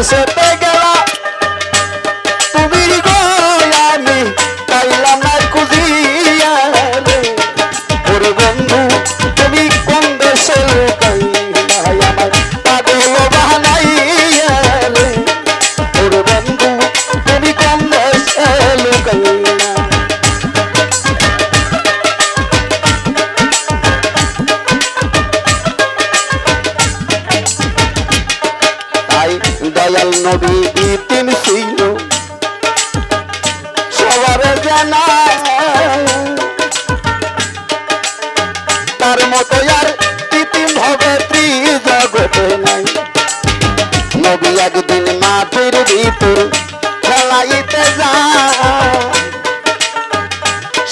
সেতে গেলা তুমি গো আমি পাইলাম না খুঁজিয়া রে ওরে বন্ধু তুমি কোন দেশে লুকাইলা আমার পাগল বানাইয়া রে ওরে বন্ধু তুমি কোন দেশে লুকাইলা দয়াল নবী ইতিম ছিল সবার জানা তার মতো আর ইতিম হবে ত্রিজগতে নাই নবী একদিন মাটির ভিতর খেলাইতে যায়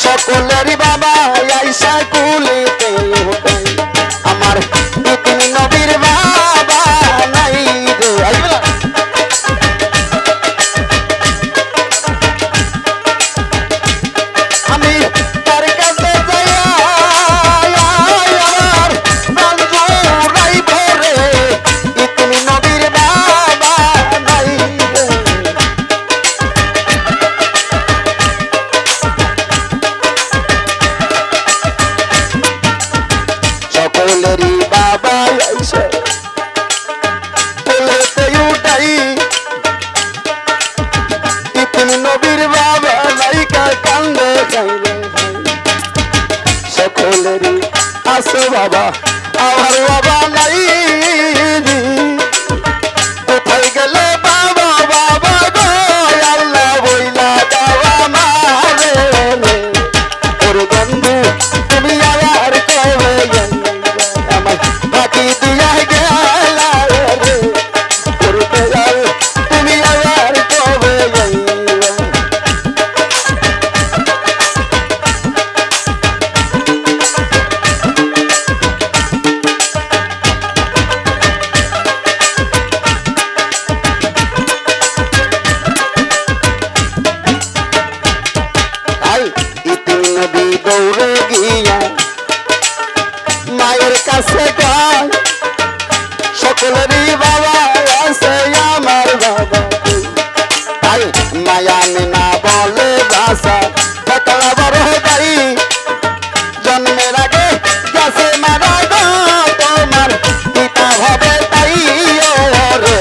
সকলেরই বাবা আইসা কুলিতে ওঠায় আমার ইতিম নবীর বাবা নাই রে আমি তার কাছে যাইয়া আমার প্রাণ জুড়াইব রে ইতিম নবীর বাবা নাই রে সকলেরই বাবা আইসা কোলেতে উঠাই ইতিম নবীর বাবা লাইকা কান্দে যাইরে সকলেরই আছে বাবা আমার বাবা নাই কোথায় গেলে বাবা বাবা গো আল্লাহ বইলা যাওয়া মারে ওরে বন্ধু তুমি আবার কবে আমার বাকি দিয়া গেলা রে ওরে দয়াল তুমি আবার কবে ইতিম নবী দৌড়ে গিয়া মায়ের কাছে গায় সকলেরই বাবা আছে আমার বাবা তাই মায়া না বলে ভাষা থাকলা বড় তাই জন্মের আগে গেছে মারা গো তোমার পিতা হবে তাই রে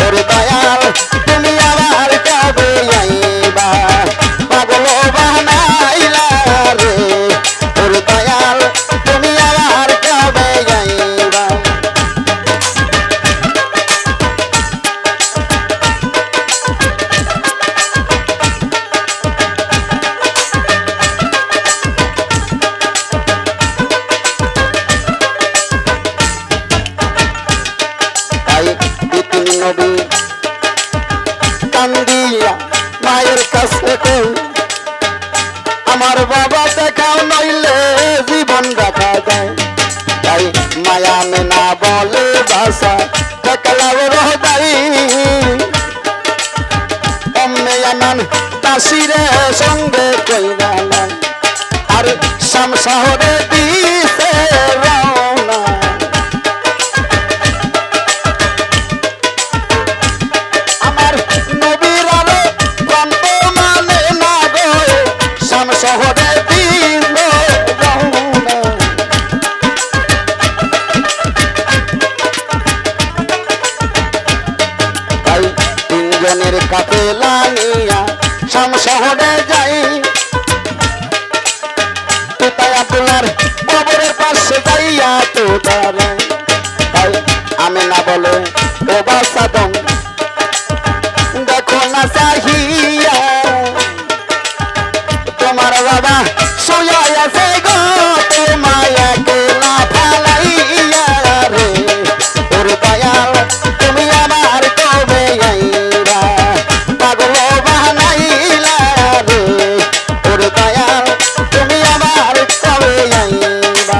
ওরে দয়াল তুমি আবার কবে আইবা পাগল বানাইলা রে ওরে দয়াল তুমি আবার কবে আইবা তাই ইতিম নবী কান্দিয়া মায়ের কাছে কই আমার বাবা দেখাও নইলে জীবন রাখা যায় তাই মায়া মেনা বলে ভাষা থাকলা রহদাই অম্মে আমান তাসিরে সঙ্গে কইরা নাই আর শাম শহরে দিছে রওনা আমার নবীর আলো প্রান্ত মানে না গো শাম শহরে দিল রওনা তাই তিনজনের কাফেলা নিয়া শাম শহরে যাই পিতা আপনার কবরের পাশে যাইয়া তো দাঁড়ায় তাই আমি না বলে ও বাসাদম দেখো না চাহিয়া তোমার বাবা শুয়া আছে গো তোমায় একলা ফালাইয়া রে ওরে দয়াল তুমি আমার কবে আইবা পাগল বানাইলা রে ওরে দয়াল তুমি আমার কবে আইবা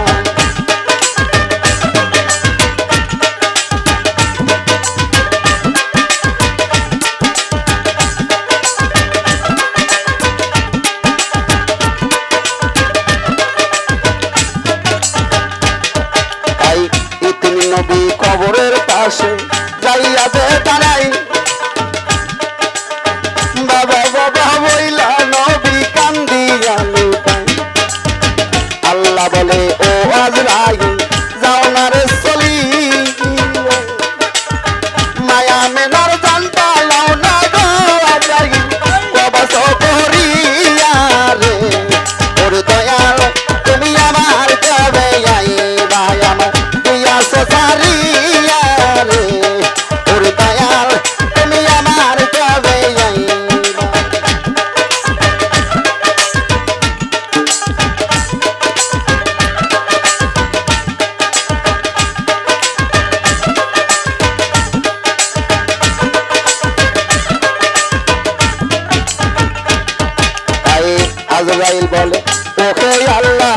আজরাইল বলে ওহে আল্লাহ